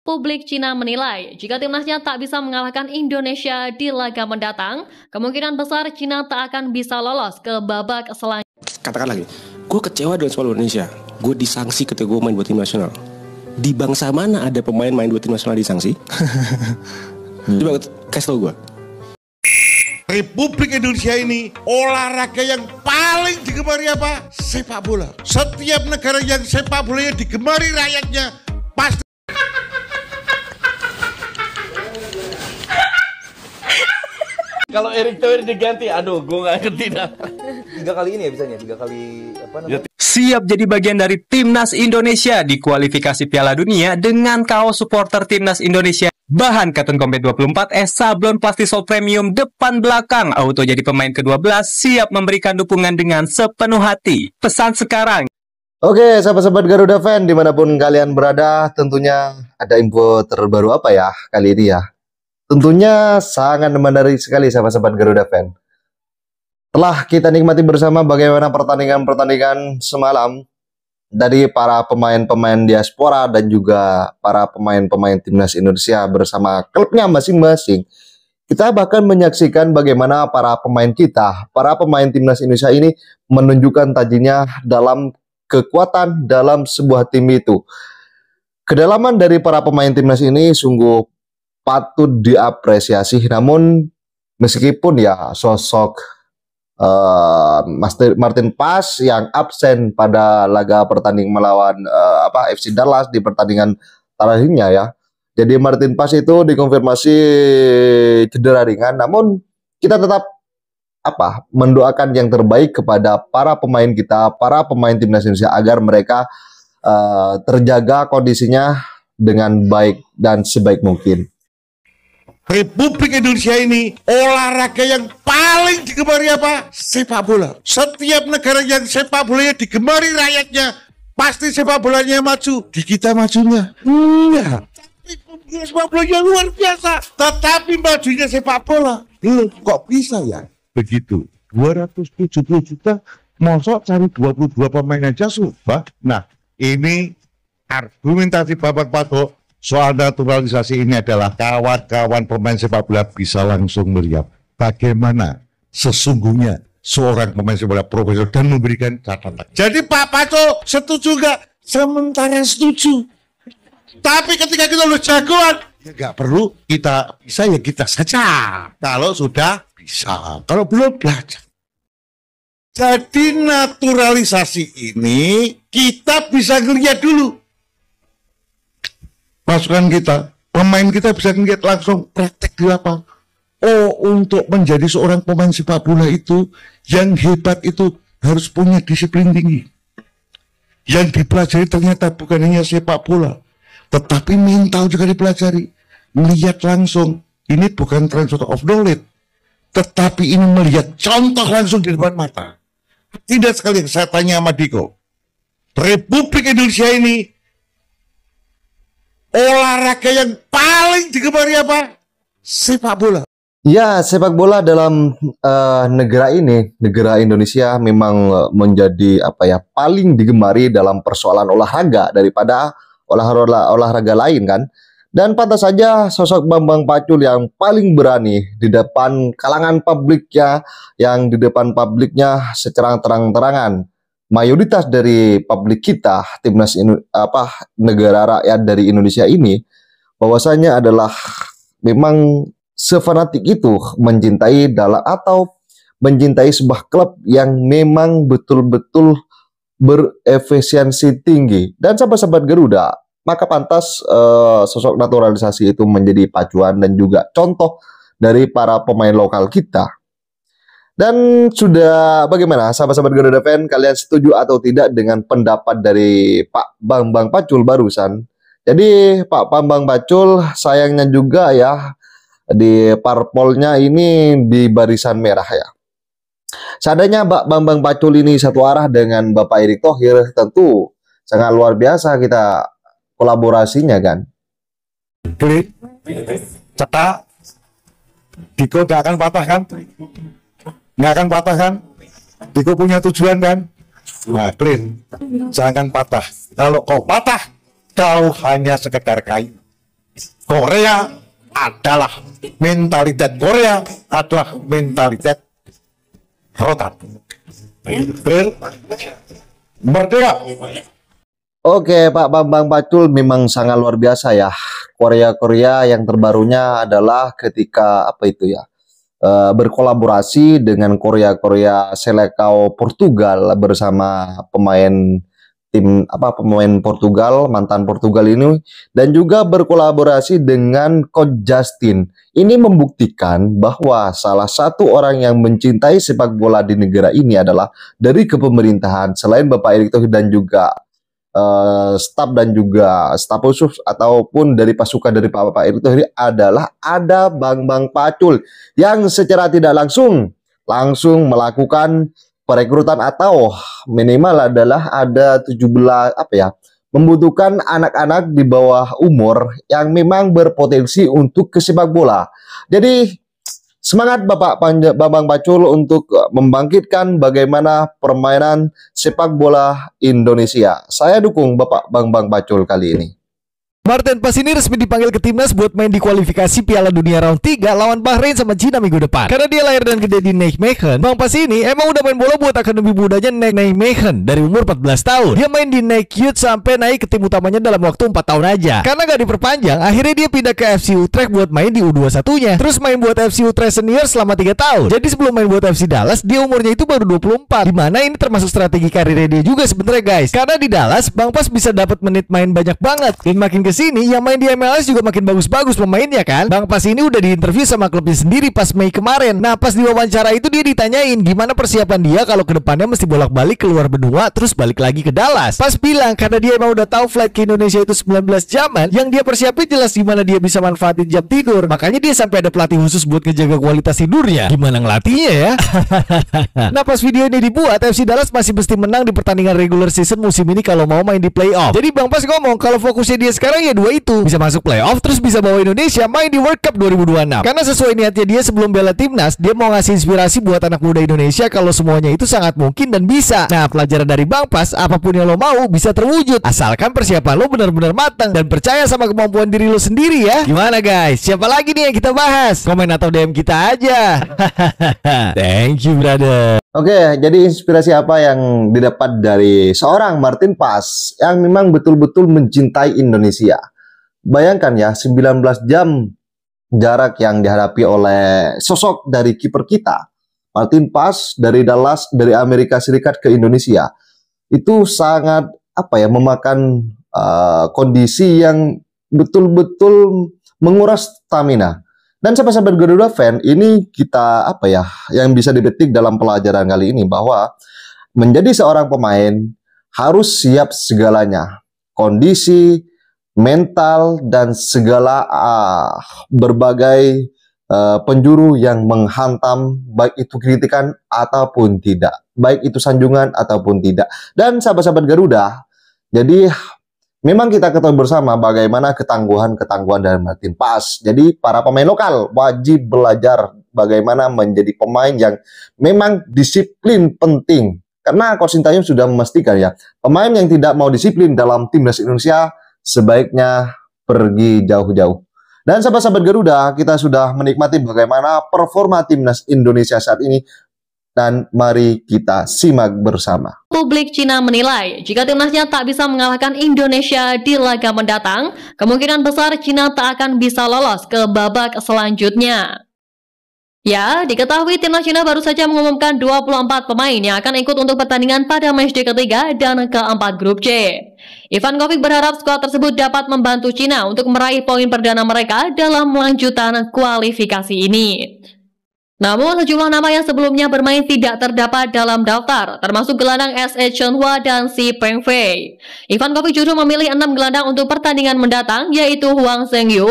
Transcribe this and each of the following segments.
publik Cina menilai jika timnasnya tak bisa mengalahkan Indonesia di laga mendatang, kemungkinan besar Cina tak akan bisa lolos ke babak selanjutnya. Katakan lagi, gue kecewa dengan sepak bola Indonesia. Gue disangsi ketika gue main buat tim nasional. Di bangsa mana ada pemain main buat tim nasional disangsi? Coba kasih tau gue. Republik Indonesia ini olahraga yang paling digemari apa? Sepak bola. Setiap negara yang sepak bolanya digemari rakyatnya pasti. Kalau Erick Thohir diganti, aduh, gue nggak ngerti dah. 3 kali ini ya bisanya, 3 kali apa namanya? Siap jadi bagian dari Timnas Indonesia di kualifikasi Piala Dunia dengan kaos supporter Timnas Indonesia. Bahan Cotton Combat 24S, sablon plastisol premium depan belakang, auto jadi pemain ke-12, siap memberikan dukungan dengan sepenuh hati. Pesan sekarang. Oke, sahabat-sahabat Garuda fan dimanapun kalian berada, tentunya ada info terbaru apa ya kali ini ya? Tentunya sangat menarik sekali sahabat-sahabat Garuda fan. Telah kita nikmati bersama bagaimana pertandingan-pertandingan semalam dari para pemain-pemain diaspora dan juga para pemain-pemain timnas Indonesia bersama klubnya masing-masing. Kita bahkan menyaksikan bagaimana para pemain kita, para pemain timnas Indonesia ini menunjukkan tajinya dalam kekuatan dalam sebuah tim itu. Kedalaman dari para pemain timnas ini sungguh patut diapresiasi. Namun meskipun ya sosok Martin Paes yang absen pada laga pertandingan melawan FC Dallas di pertandingan terakhirnya ya. Jadi Martin Paes itu dikonfirmasi cedera ringan, namun kita tetap mendoakan yang terbaik kepada para pemain kita, para pemain timnas Indonesia agar mereka terjaga kondisinya dengan baik dan sebaik mungkin. Republik Indonesia ini olahraga yang paling digemari apa? Sepak bola. Setiap negara yang sepak bolanya digemari rakyatnya pasti sepak bolanya maju. Di kita majunya enggak. Tapi sepak bolanya luar biasa. Tetapi majunya sepak bola kok bisa ya? Begitu. 270 juta mosok cari 22 pemain aja susah. Nah, ini argumentasi Bapak Pato soal naturalisasi ini adalah kawan-kawan pemain sepak bola bisa langsung melihat bagaimana sesungguhnya seorang pemain sepak bola profesional dan memberikan catatan. Jadi Pak Paco setuju nggak? Sementara setuju. Tapi ketika kita udah jagoan, ya nggak perlu kita bisa ya kita saja. Kalau sudah bisa, kalau belum belajar. Jadi naturalisasi ini kita bisa ngeliat dulu. Pasukan kita, pemain kita bisa ngeliat langsung praktek di lapangan. Oh, untuk menjadi seorang pemain sepak bola itu, yang hebat itu harus punya disiplin tinggi. Yang dipelajari ternyata bukan hanya sepak bola, tetapi mental juga dipelajari. Melihat langsung, ini bukan transfer of knowledge, tetapi ini melihat contoh langsung di depan mata. Tidak sekali saya tanya sama Diko, Republik Indonesia ini olahraga yang paling digemari apa? Sepak bola. Ya, sepak bola dalam negara ini, negara Indonesia memang menjadi paling digemari dalam persoalan olahraga daripada olahraga lain kan. Dan pantas saja sosok Bambang Pacul yang paling berani di depan kalangan publiknya, yang di depan publiknya secara terang-terangan. Mayoritas dari publik kita, timnas negara rakyat dari Indonesia ini, bahwasanya adalah memang sefanatik itu mencintai mencintai sebuah klub yang memang betul-betul berefisiensi tinggi. Dan sahabat-sahabat Garuda, maka pantas sosok naturalisasi itu menjadi pacuan dan juga contoh dari para pemain lokal kita. Dan sudah bagaimana sahabat-sahabat Garuda fan, kalian setuju atau tidak dengan pendapat dari Pak Bambang Pacul barusan? Jadi Pak Bambang Pacul sayangnya juga ya di parpolnya ini di barisan merah ya. Seandainya Pak Bambang Pacul ini satu arah dengan Bapak Erick Thohir, tentu sangat luar biasa kita kolaborasinya kan. Klik, cetak, Diko gak akan patah kan? Nggak akan patah kan? Diko punya tujuan kan? Nah, clean. Jangan patah. Kalau kau patah, kau hanya sekedar kayu. Korea adalah mentalitas Korea adalah mentalitas rotan. Merdeka. Oke, Pak Bambang Pacul memang sangat luar biasa ya. Korea yang terbarunya adalah ketika berkolaborasi dengan Korea Seleção Portugal bersama pemain Portugal, mantan Portugal ini, dan juga berkolaborasi dengan Coach Justin. Ini membuktikan bahwa salah satu orang yang mencintai sepak bola di negara ini adalah dari kepemerintahan, selain Bapak Erick Thohir dan juga staf dan juga staf khusus ataupun dari pasukan dari Bapak Erick Thohir adalah ada Bambang Pacul yang secara tidak langsung melakukan perekrutan atau minimal adalah ada 17 membutuhkan anak-anak di bawah umur yang memang berpotensi untuk ke sepak bola. Jadi semangat Bapak Bambang Pacul untuk membangkitkan bagaimana permainan sepak bola Indonesia. Saya dukung Bapak Bambang Pacul kali ini. Martin Paes ini resmi dipanggil ke timnas buat main di kualifikasi Piala Dunia round 3 lawan Bahrain sama Cina minggu depan. Karena dia lahir dan gede di Nijmegen, Bang Paes ini emang udah main bola buat akademi mudanya Nijmegen dari umur 14 tahun. Dia main di Nike Youth sampai naik ke tim utamanya dalam waktu 4 tahun aja. Karena gak diperpanjang, akhirnya dia pindah ke FC Utrecht buat main di U21-nya. Terus main buat FC Utrecht senior selama 3 tahun. Jadi sebelum main buat FC Dallas, dia umurnya itu baru 24. Dimana ini termasuk strategi karirnya dia juga sebenarnya guys. Karena di Dallas, Bang Paes bisa dapat menit main banyak banget. Dan makin kesini yang main di MLS juga makin bagus-bagus pemainnya kan. Bang Paes ini udah diinterview sama klubnya sendiri pas Mei kemarin. Nah pas di wawancara itu dia ditanyain gimana persiapan dia kalau kedepannya mesti bolak-balik keluar benua terus balik lagi ke Dallas. Pas bilang karena dia emang udah tahu flight ke Indonesia itu 19 jaman, yang dia persiapin jelas gimana dia bisa manfaatin jam tidur. Makanya dia sampai ada pelatih khusus buat ngejaga kualitas tidurnya. Gimana ngelatihnya ya? Nah pas video ini dibuat, FC Dallas masih mesti menang di pertandingan regular season musim ini kalau mau main di playoff. Jadi Bang Paes ngomong kalau fokusnya dia sekarang ya dua itu, bisa masuk playoff terus bisa bawa Indonesia main di World Cup 2026. Karena sesuai niatnya dia sebelum bela timnas, dia mau ngasih inspirasi buat anak muda Indonesia kalau semuanya itu sangat mungkin dan bisa. Nah pelajaran dari Bang Paes, apapun yang lo mau bisa terwujud asalkan persiapan lo benar-benar matang dan percaya sama kemampuan diri lo sendiri ya. Gimana guys? Siapa lagi nih yang kita bahas? Komen atau DM kita aja. Thank you brother. Oke, jadi inspirasi apa yang didapat dari seorang Martin Paes yang memang betul-betul mencintai Indonesia? Bayangkan ya, 19 jam jarak yang dihadapi oleh sosok dari kiper kita, Martin Paes dari Dallas, dari Amerika Serikat ke Indonesia. Itu sangat memakan kondisi yang betul-betul menguras stamina. Dan sahabat-sahabat Garuda fan, ini kita yang bisa dipetik dalam pelajaran kali ini bahwa menjadi seorang pemain harus siap segalanya. Kondisi, mental, dan segala berbagai penjuru yang menghantam, baik itu kritikan ataupun tidak, baik itu sanjungan ataupun tidak. Dan sahabat-sahabat Garuda, jadi memang kita ketahui bersama bagaimana ketangguhan dari Martin Paes. Jadi para pemain lokal wajib belajar bagaimana menjadi pemain yang memang disiplin penting. Karena Coach Sintayong sudah memastikan ya, pemain yang tidak mau disiplin dalam timnas Indonesia sebaiknya pergi jauh-jauh. Dan sahabat-sahabat Garuda, kita sudah menikmati bagaimana performa timnas Indonesia saat ini. Dan mari kita simak bersama. Publik Cina menilai jika timnasnya tak bisa mengalahkan Indonesia di laga mendatang, kemungkinan besar Cina tak akan bisa lolos ke babak selanjutnya. Ya, diketahui timnas Cina baru saja mengumumkan 24 pemain yang akan ikut untuk pertandingan pada matchday ketiga dan keempat grup C. Ivankovic berharap skuad tersebut dapat membantu Cina untuk meraih poin perdana mereka dalam lanjutan kualifikasi ini. Namun, sejumlah nama yang sebelumnya bermain tidak terdapat dalam daftar, termasuk gelandang S.E. Chenhua dan Si Pengfei. Ivankovic justru memilih 6 gelandang untuk pertandingan mendatang, yaitu Huang Zhengyu,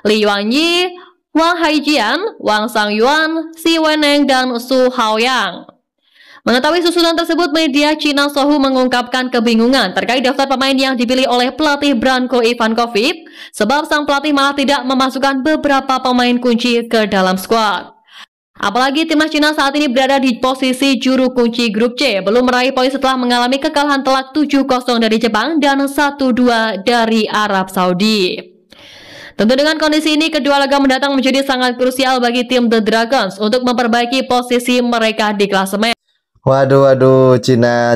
Li Yuanyi, Wang Haijian, Wang Sangyuan, Si Weneng, dan Su Haoyang. Mengetahui susunan tersebut, media Cina Sohu mengungkapkan kebingungan terkait daftar pemain yang dipilih oleh pelatih Branko Ivankovic, sebab sang pelatih malah tidak memasukkan beberapa pemain kunci ke dalam skuad. Apalagi timnas Cina saat ini berada di posisi juru kunci grup C, belum meraih poin setelah mengalami kekalahan telak 7-0 dari Jepang dan 1-2 dari Arab Saudi. Tentu dengan kondisi ini, kedua laga mendatang menjadi sangat krusial bagi tim The Dragons untuk memperbaiki posisi mereka di klasemen. Waduh, Cina.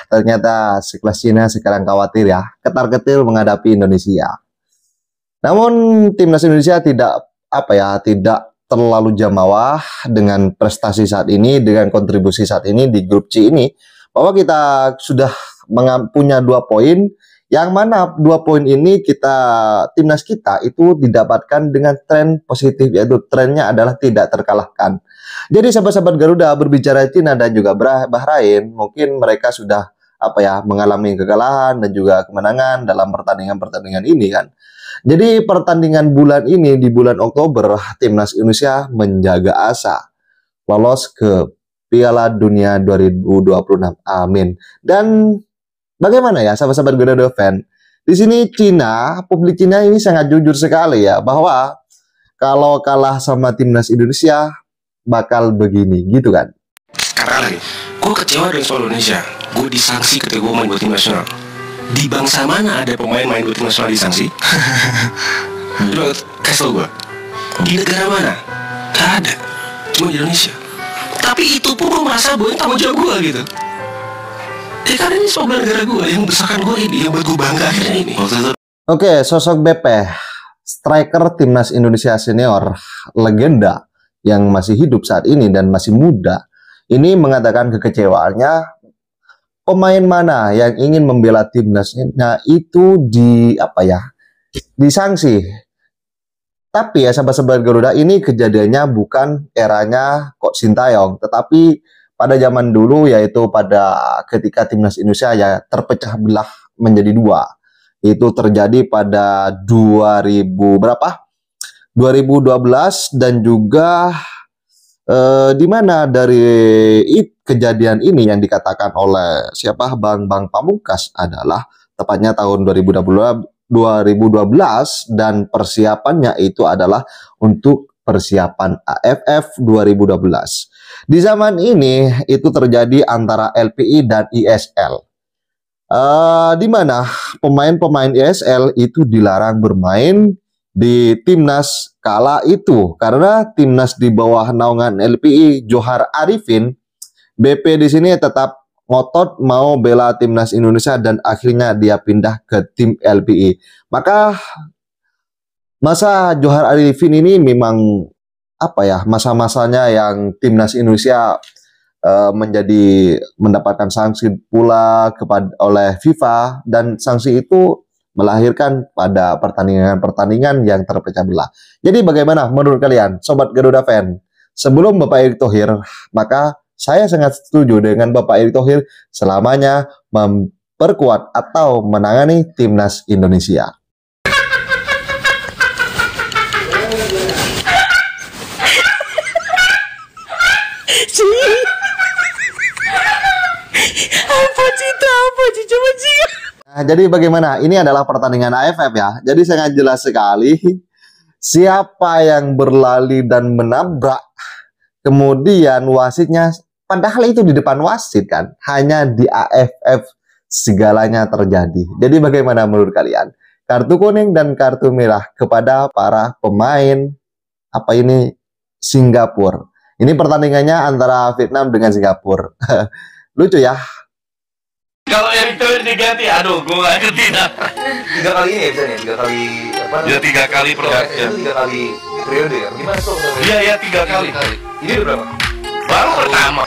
Ternyata sekelas Cina sekarang khawatir ya, ketar-ketir menghadapi Indonesia. Namun timnas Indonesia tidak terlalu jamaah dengan prestasi saat ini, dengan kontribusi saat ini di grup C ini, bahwa kita sudah punya 2 poin, yang mana 2 poin ini timnas kita itu didapatkan dengan tren positif, yaitu trennya adalah tidak terkalahkan. Jadi sahabat-sahabat Garuda, berbicara Cina dan juga Bahrain, mungkin mereka sudah mengalami kekalahan dan juga kemenangan dalam pertandingan ini kan. Jadi pertandingan bulan ini, di bulan Oktober, timnas Indonesia menjaga asa lolos ke Piala Dunia 2026. Amin. Dan bagaimana ya sahabat-sahabat Garuda fan? Di sini publik Cina ini sangat jujur sekali ya, bahwa kalau kalah sama timnas Indonesia bakal begini gitu kan. Sekarang lagi, gue kecewa dengan sepak Indonesia. Gue disangsi ketika gue main buat tim nasional. Di bangsa mana ada pemain main buat tim nasional disangsi? Coba kasih tau gue, di negara mana? Gak ada, cuma di Indonesia. Tapi itu pun gue merasa bahwa tanggung jawab gue gitu. Ya karena ini sepak bola negara gue, yang besarkan gue ini, yang buat gue bangga akhirnya ini. Oke, sosok BP, striker timnas Indonesia senior, legenda yang masih hidup saat ini dan masih muda, ini mengatakan kekecewaannya pemain mana yang ingin membela timnasnya itu disanksi. Tapi ya sahabat-sahabat Garuda, ini kejadiannya bukan eranya Kok Sintayong, tetapi pada zaman dulu, yaitu ketika timnas Indonesia ya terpecah belah menjadi 2. Itu terjadi pada 2012 dan juga di mana dari kejadian ini yang dikatakan oleh Bang Pamungkas adalah tepatnya tahun 2012 dan persiapannya itu adalah untuk persiapan AFF 2012. Di zaman ini itu terjadi antara LPI dan ISL. Di mana pemain-pemain ISL itu dilarang bermain di timnas kala itu karena timnas di bawah naungan LPI Johar Arifin, BP di sini tetap ngotot mau bela timnas Indonesia dan akhirnya dia pindah ke tim LPI. Maka masa Johar Arifin ini memang masa-masanya yang timnas Indonesia mendapatkan sanksi pula oleh FIFA, dan sanksi itu melahirkan pada pertandingan-pertandingan yang terpecah belah. Jadi bagaimana menurut kalian, Sobat Garuda fan? Sebelum Bapak Erick Thohir, maka saya sangat setuju dengan Bapak Erick Thohir selamanya memperkuat atau menangani timnas Indonesia. Nah, jadi bagaimana? Ini adalah pertandingan AFF ya. Jadi sangat jelas sekali siapa yang berlari dan menabrak. Kemudian wasitnya, padahal itu di depan wasit kan. Hanya di AFF segalanya terjadi. Jadi bagaimana menurut kalian? Kartu kuning dan kartu merah kepada para pemain Singapura. Ini pertandingannya antara Vietnam dengan Singapura. Lucu ya. Kalau Erick Thohir diganti, aduh, gue gak ngerti dah. 3 kali ini ya bisa nih, 3 kali Ya 3 kali ya. 3 kali periode ya. Gimana tuh? Iya 3 kali. Ini udah berapa? Baru pertama.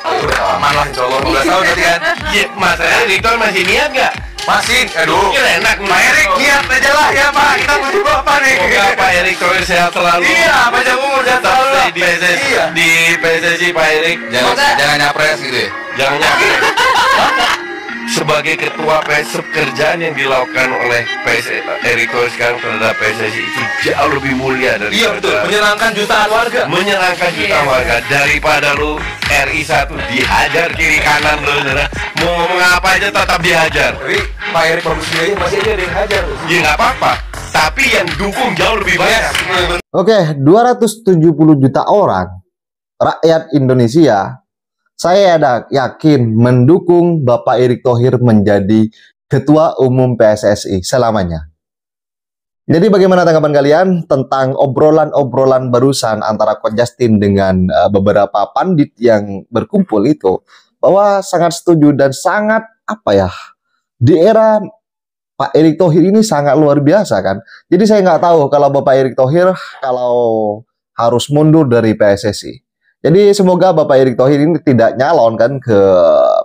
Aman lah insya Allah. 12 tahun tadi kan. Iya, masalahnya Erick Thohir masih niat gak? Masih. Aduh. Kira enak. Pak Erick niat aja lah ya Pak. Kita butuh Bapak nih. Semoga Pak Erick Thohir sehat selalu. Iya, panjang umur sehat selalu lah. Di PSSI Pak Erick. Jangan nyapres gitu ya. Jangan nyapres. Sebagai ketua pekerjaan yang dilakukan oleh Erick Thohir sekarang terhadap PSSI itu jauh lebih mulia dari betul, menyerangkan jutaan warga daripada lu RI 1 dihajar kiri kanan lu, mau ngomong apa aja tetap dihajar. Tapi Pak Erick Thohir masih aja dihajar. Ya nggak apa-apa, tapi yang dukung jauh lebih banyak. Oke, 270 juta orang rakyat Indonesia, saya yakin mendukung Bapak Erick Thohir menjadi Ketua Umum PSSI selamanya. Jadi bagaimana tanggapan kalian tentang obrolan-obrolan barusan antara Coach Justin dengan beberapa pandit yang berkumpul itu, bahwa sangat setuju dan sangat di era Pak Erick Thohir ini sangat luar biasa kan. Jadi saya nggak tahu kalau Bapak Erick Thohir kalau harus mundur dari PSSI. Jadi semoga Bapak Erick Thohir ini tidak nyalon kan ke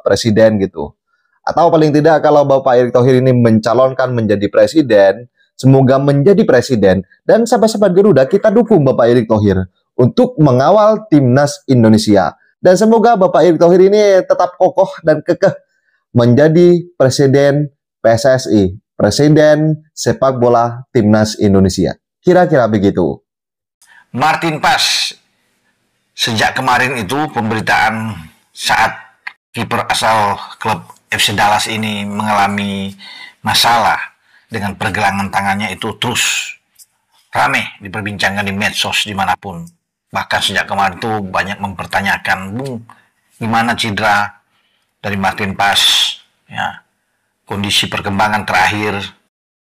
presiden gitu. Atau paling tidak kalau Bapak Erick Thohir ini mencalonkan menjadi presiden, semoga menjadi presiden, dan sahabat-sahabat Garuda kita dukung Bapak Erick Thohir untuk mengawal timnas Indonesia. Dan semoga Bapak Erick Thohir ini tetap kokoh dan kekeh menjadi presiden PSSI, presiden sepak bola timnas Indonesia. Kira-kira begitu. Martin Paes, sejak kemarin itu pemberitaan saat kiper asal klub FC Dallas ini mengalami masalah dengan pergelangan tangannya itu terus rame diperbincangkan di medsos dimanapun. Bahkan sejak kemarin itu banyak mempertanyakan, Bung, gimana cedera dari Martin Paes? Ya, kondisi perkembangan terakhir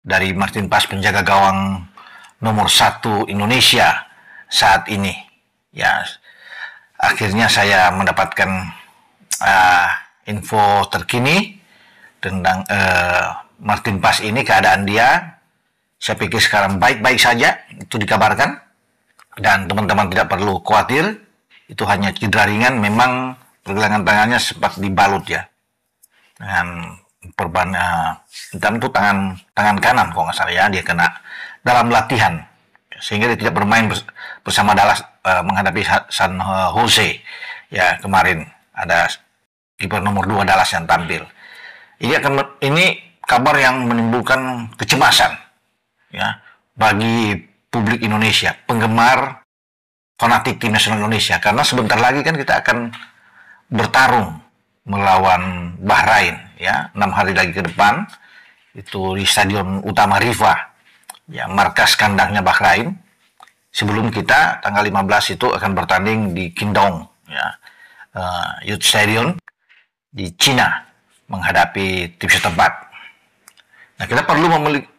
dari Martin Paes, penjaga gawang nomor 1 Indonesia saat ini. Ya, akhirnya saya mendapatkan info terkini tentang Martin Paes ini, keadaan dia. Saya pikir sekarang baik-baik saja, itu dikabarkan. Dan teman-teman tidak perlu khawatir, itu hanya cedera ringan, memang pergelangan tangannya sempat dibalut ya. Dengan perban, dan itu tangan kanan kalau nggak salah ya, dia kena dalam latihan. Sehingga dia tidak bermain bersama Dallas menghadapi San Jose. Ya, kemarin ada kiper nomor 2 Dallas yang tampil. Ini kabar yang menimbulkan kecemasan ya bagi publik Indonesia, penggemar fanatik tim nasional Indonesia, karena sebentar lagi kan kita akan bertarung melawan Bahrain ya, 6 hari lagi ke depan itu di Stadion Utama Riva ya, markas kandangnya Bahrain. Sebelum kita tanggal 15 itu akan bertanding di Qingdao ya, Youth Stadion di Cina menghadapi tim setempat. Nah, kita perlu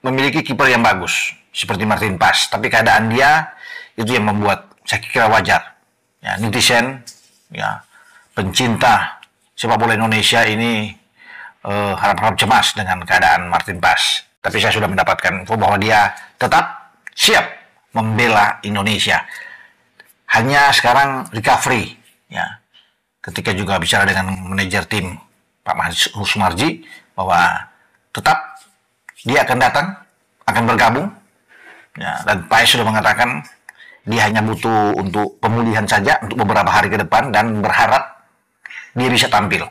memiliki kiper yang bagus seperti Martin Paes, tapi keadaan dia itu yang membuat saya kira wajar ya, netizen ya, pencinta sepak bola Indonesia ini harap-harap cemas dengan keadaan Martin Paes. Tapi saya sudah mendapatkan info bahwa dia tetap siap membela Indonesia, hanya sekarang recovery ya. Ketika juga bicara dengan manajer tim Pak Sumarji bahwa tetap dia akan datang, akan bergabung ya, dan Paes sudah mengatakan dia hanya butuh untuk pemulihan saja untuk beberapa hari ke depan dan berharap dia bisa tampil.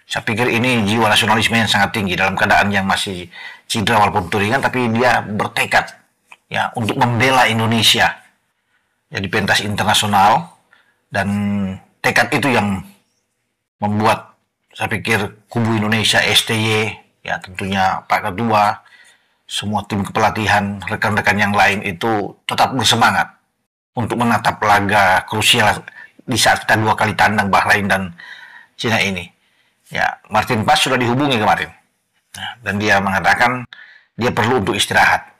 Saya pikir ini jiwa nasionalisme yang sangat tinggi dalam keadaan yang masih cedera walaupun ringan, tapi dia bertekad ya untuk membela Indonesia ya di pentas internasional, dan tekad itu yang membuat saya pikir kubu Indonesia, STY ya, tentunya Pak Ketua, semua tim kepelatihan, rekan-rekan yang lain itu tetap bersemangat untuk menatap laga krusial di saat kita 2 kali tandang Bahrain dan Cina ini. Ya, Martin Paes sudah dihubungi kemarin. Nah, dan dia mengatakan dia perlu untuk istirahat.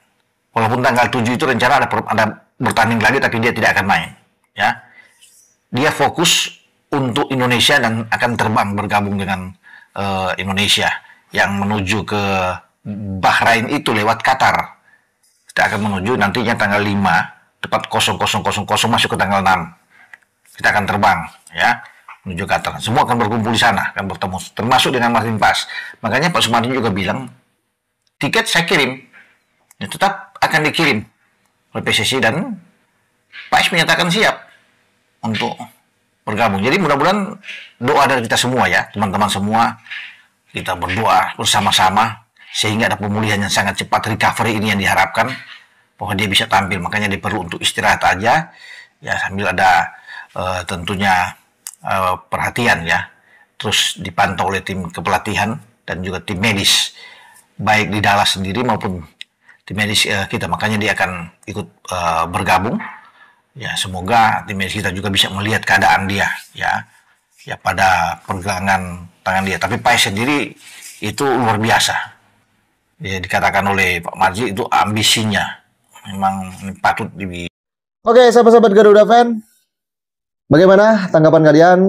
Walaupun tanggal 7 itu rencana ada bertanding lagi, tapi dia tidak akan main. Ya, dia fokus untuk Indonesia dan akan terbang bergabung dengan Indonesia yang menuju ke Bahrain itu lewat Qatar. Kita akan menuju nantinya tanggal 5, tepat 0000 masuk ke tanggal 6. Kita akan terbang ya menuju Qatar. Semua akan berkumpul di sana, akan bertemu, termasuk dengan Martin Paes. Makanya Pak Sumardi juga bilang, tiket saya kirim, ya, tetap akan dikirim oleh PSSI, dan Paes menyatakan siap untuk bergabung. Jadi mudah-mudahan doa dari kita semua ya, teman-teman semua, kita berdoa bersama-sama sehingga ada pemulihan yang sangat cepat, recovery ini yang diharapkan, bahwa dia bisa tampil. Makanya dia perlu untuk istirahat aja ya, sambil ada tentunya perhatian ya, terus dipantau oleh tim kepelatihan dan juga tim medis baik di Dallas sendiri maupun tim medis kita. Makanya dia akan ikut bergabung ya, semoga tim medis kita juga bisa melihat keadaan dia ya pada pergelangan tangan dia. Tapi Paes sendiri itu luar biasa Ya, dikatakan oleh Pak Marji itu ambisinya memang patut di. Oke, sahabat-sahabat Garuda fan, bagaimana tanggapan kalian?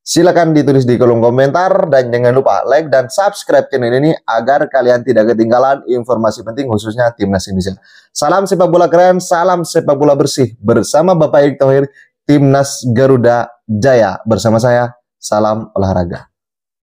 Silakan ditulis di kolom komentar dan jangan lupa like dan subscribe channel ini agar kalian tidak ketinggalan informasi penting khususnya Timnas Indonesia. Salam sepak bola keren, salam sepak bola bersih bersama Bapak Erick Thohir, Timnas Garuda Jaya bersama saya. Salam olahraga.